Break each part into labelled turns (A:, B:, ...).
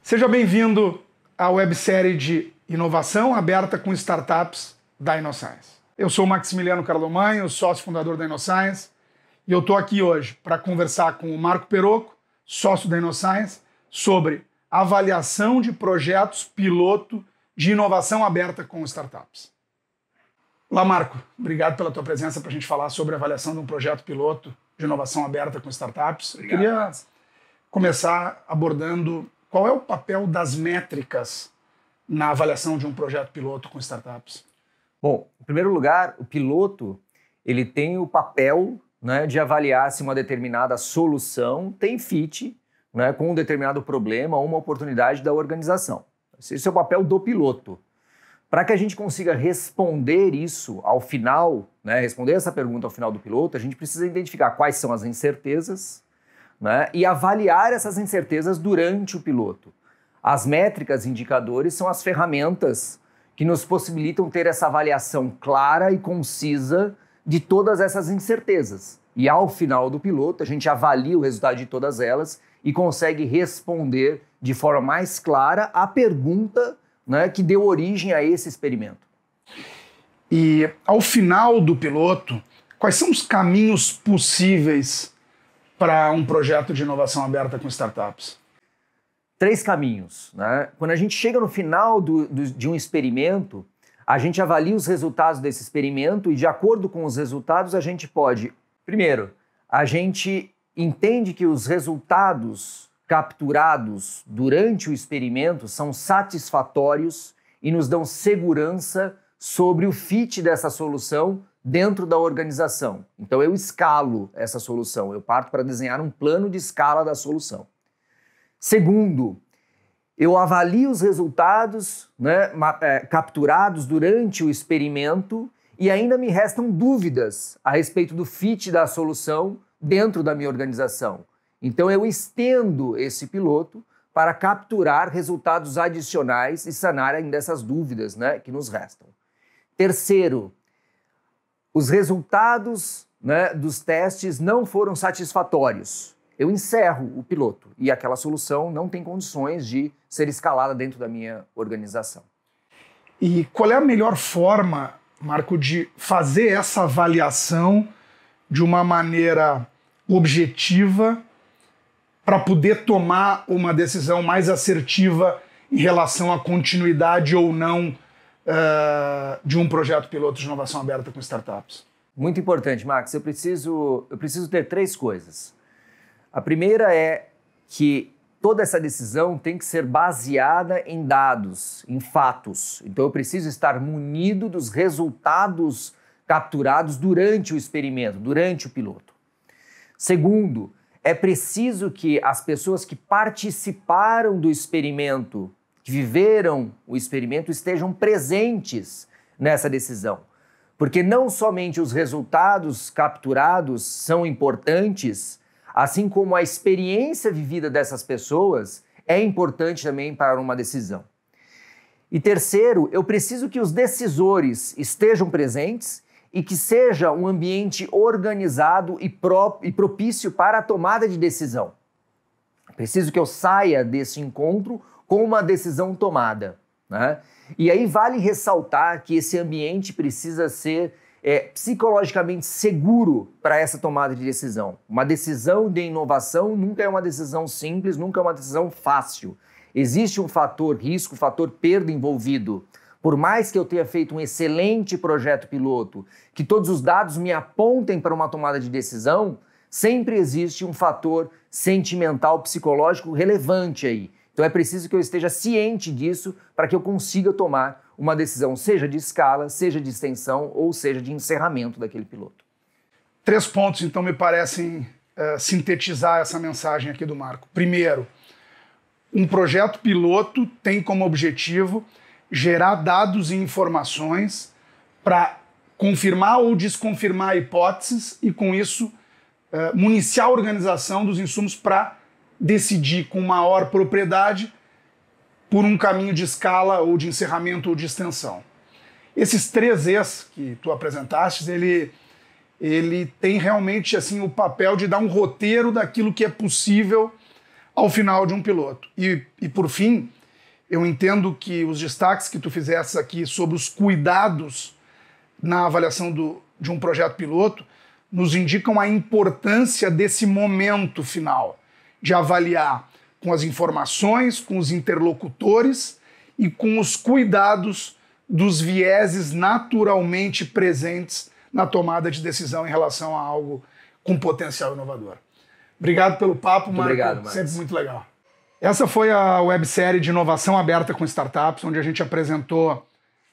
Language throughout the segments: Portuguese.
A: Seja bem-vindo à websérie de inovação aberta com startups da InnoScience. Eu sou o Maximiliano Carlomanho, sócio fundador da InnoScience, e eu estou aqui hoje para conversar com o Marco Perocco, sócio da InnoScience, sobre avaliação de projetos piloto de inovação aberta com startups. Olá, Marco. Obrigado pela tua presença para a gente falar sobre a avaliação de um projeto piloto de inovação aberta com startups.
B: Obrigado.
A: Eu queria começar abordando qual é o papel das métricas na avaliação de um projeto piloto com startups.
B: Bom, em primeiro lugar, o piloto ele tem o papel, de avaliar se uma determinada solução tem fit, com um determinado problema ou uma oportunidade da organização. Esse é o papel do piloto. Para que a gente consiga responder isso ao final, responder essa pergunta ao final do piloto, a gente precisa identificar quais são as incertezas, e avaliar essas incertezas durante o piloto. As métricas e indicadores são as ferramentas que nos possibilitam ter essa avaliação clara e concisa de todas essas incertezas. E ao final do piloto, a gente avalia o resultado de todas elas e consegue responder de forma mais clara a pergunta que deu origem a esse experimento.
A: E ao final do piloto, quais são os caminhos possíveis para um projeto de inovação aberta com startups?
B: 3 caminhos. Quando a gente chega no final de um experimento, a gente avalia os resultados desse experimento e, de acordo com os resultados, a gente pode... Primeiro, a gente entende que os resultados capturados durante o experimento são satisfatórios e nos dão segurança sobre o fit dessa solução dentro da organização. Então eu escalo essa solução, eu parto para desenhar um plano de escala da solução. Segundo, eu avalio os resultados capturados durante o experimento e ainda me restam dúvidas a respeito do fit da solução dentro da minha organização. Então eu estendo esse piloto para capturar resultados adicionais e sanar ainda essas dúvidas que nos restam. Terceiro, os resultados dos testes não foram satisfatórios. Eu encerro o piloto e aquela solução não tem condições de ser escalada dentro da minha organização.
A: E qual é a melhor forma, Marco, de fazer essa avaliação de uma maneira objetiva para poder tomar uma decisão mais assertiva em relação à continuidade ou não de um projeto piloto de inovação aberta com startups?
B: Muito importante, Max. Eu preciso ter 3 coisas. A primeira é que toda essa decisão tem que ser baseada em dados, em fatos. Então eu preciso estar munido dos resultados capturados durante o experimento, durante o piloto. Segundo, é preciso que as pessoas que participaram do experimento, que viveram o experimento, estejam presentes nessa decisão. Porque não somente os resultados capturados são importantes, assim como a experiência vivida dessas pessoas é importante também para uma decisão. E terceiro, eu preciso que os decisores estejam presentes e que seja um ambiente organizado e propício para a tomada de decisão. Preciso que eu saia desse encontro com uma decisão tomada. E aí vale ressaltar que esse ambiente precisa ser psicologicamente seguro para essa tomada de decisão. Uma decisão de inovação nunca é uma decisão simples, nunca é uma decisão fácil. Existe um fator risco, um fator perda envolvido. Por mais que eu tenha feito um excelente projeto piloto, que todos os dados me apontem para uma tomada de decisão, sempre existe um fator sentimental, psicológico relevante aí. Então é preciso que eu esteja ciente disso para que eu consiga tomar uma decisão, seja de escala, seja de extensão ou seja de encerramento daquele piloto.
A: 3 pontos, então, me parecem sintetizar essa mensagem aqui do Marco. Primeiro, um projeto piloto tem como objetivo gerar dados e informações para confirmar ou desconfirmar hipóteses e, com isso, municiar a organização dos insumos para decidir com maior propriedade por um caminho de escala ou de encerramento ou de extensão. Esses 3 E's que tu apresentaste, ele tem realmente assim o papel de dar um roteiro daquilo que é possível ao final de um piloto. E por fim, eu entendo que os destaques que tu fizeste aqui sobre os cuidados na avaliação de um projeto piloto nos indicam a importância desse momento final, de avaliar com as informações, com os interlocutores e com os cuidados dos vieses naturalmente presentes na tomada de decisão em relação a algo com potencial inovador. Obrigado pelo papo, Marco.
B: Obrigado, Max.
A: Sempre muito legal. Essa foi a websérie de inovação aberta com startups, onde a gente apresentou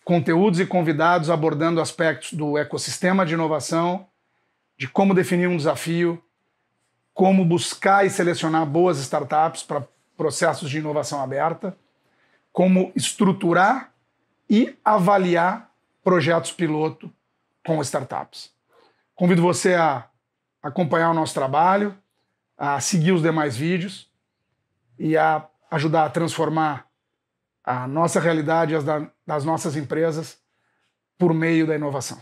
A: conteúdos e convidados abordando aspectos do ecossistema de inovação, de como definir um desafio, como buscar e selecionar boas startups para processos de inovação aberta, como estruturar e avaliar projetos piloto com startups. Convido você a acompanhar o nosso trabalho, a seguir os demais vídeos e a ajudar a transformar a nossa realidade e as das nossas empresas por meio da inovação.